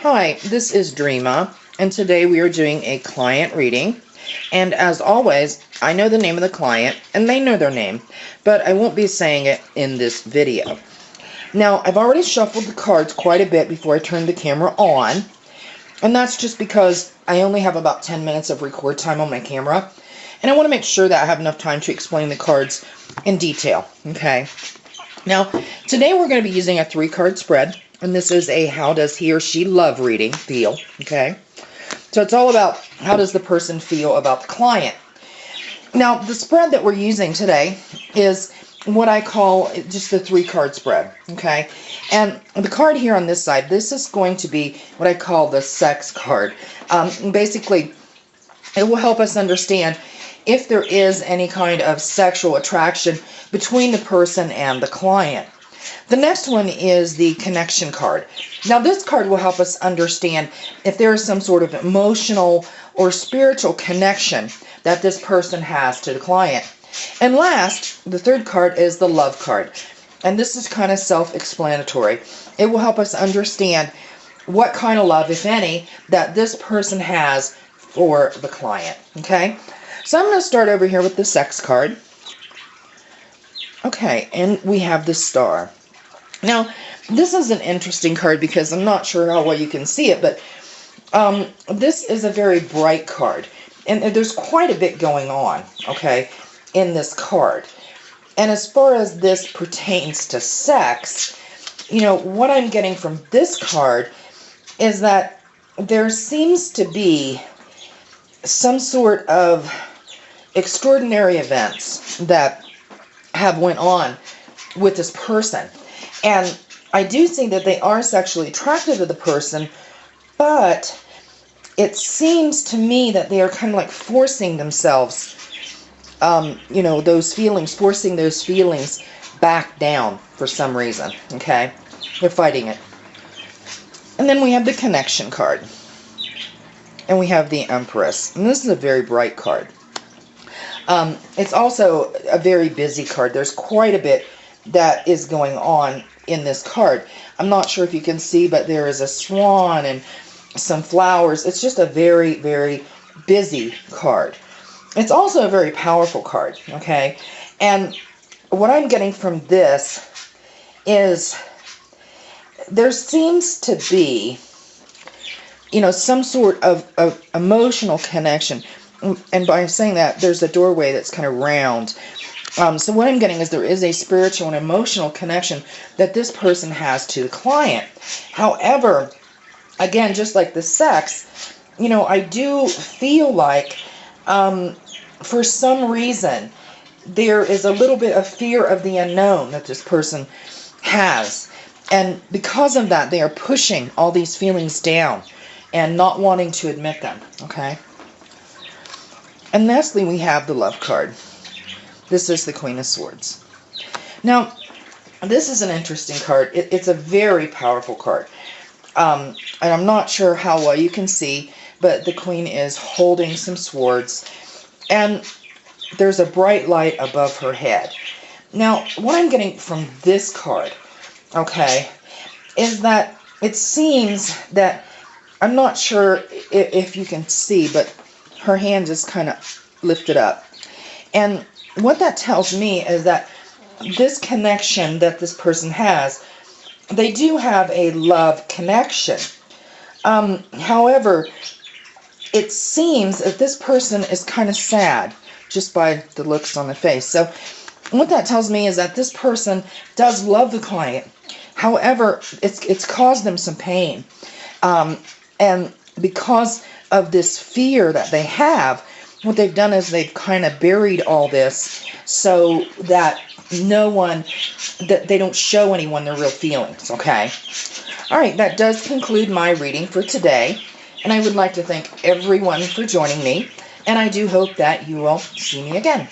Hi, this is Dreama, and today we are doing a client reading. And as always, I know the name of the client, and they know their name, but I won't be saying it in this video. Now, I've already shuffled the cards quite a bit before I turned the camera on, and that's just because I only have about 10 minutes of record time on my camera, and I want to make sure that I have enough time to explain the cards in detail, okay? Now, today we're going to be using a 3-card spread, and this is a how does he or she love reading feel, okay? So it's all about how does the person feel about the client. Now, the spread that we're using today is what I call just the 3-card spread, okay? And the card here on this side, this is going to be what I call the sex card. Basically, it will help us understand if there is any kind of sexual attraction between the person and the client. The next one is the connection card. Now this card will help us understand if there is some sort of emotional or spiritual connection that this person has to the client. And last, the 3rd card is the love card. And this is kind of self-explanatory. It will help us understand what kind of love, if any, that this person has for the client. Okay? So I'm going to start over here with the sex card. Okay, and we have the star. Now, this is an interesting card because I'm not sure how well you can see it, but this is a very bright card. And there's quite a bit going on, okay, in this card. And as far as this pertains to sex, what I'm getting from this card is that there seems to be some sort of extraordinary events that have went on with this person. And I do see that they are sexually attracted to the person, but it seems to me that they are kind of like forcing themselves, forcing those feelings back down for some reason, okay? They're fighting it. And then we have the connection card. And we have the Empress. And this is a very bright card. It's also a very busy card. There's quite a bit that is going on in this card. I'm not sure if you can see, but there is a swan and some flowers. It's just a very, very busy card. It's also a very powerful card, okay? And what I'm getting from this is there seems to be, some sort of emotional connection. And by saying that, there's a doorway that's kind of round. So what I'm getting is there is a spiritual and emotional connection that this person has to the client. However, again, just like the sex, I do feel like for some reason there is a little bit of fear of the unknown that this person has. And because of that, they are pushing all these feelings down and not wanting to admit them, okay? And lastly, we have the love card. This is the Queen of Swords. Now, this is an interesting card. It's a very powerful card. And I'm not sure how well you can see, but the Queen is holding some swords. And there's a bright light above her head. Now, what I'm getting from this card, okay, is that it seems that, I'm not sure if you can see, but her hand is kind of lifted up. And what that tells me is that this connection that this person has, they do have a love connection. However, it seems that this person is kind of sad just by the looks on the face. So what that tells me is that this person does love the client. However, it's caused them some pain. And because of this fear that they have, what they've done is they've kind of buried all this so that they don't show anyone their real feelings, okay? All right, that does conclude my reading for today. And I would like to thank everyone for joining me. And I do hope that you will see me again.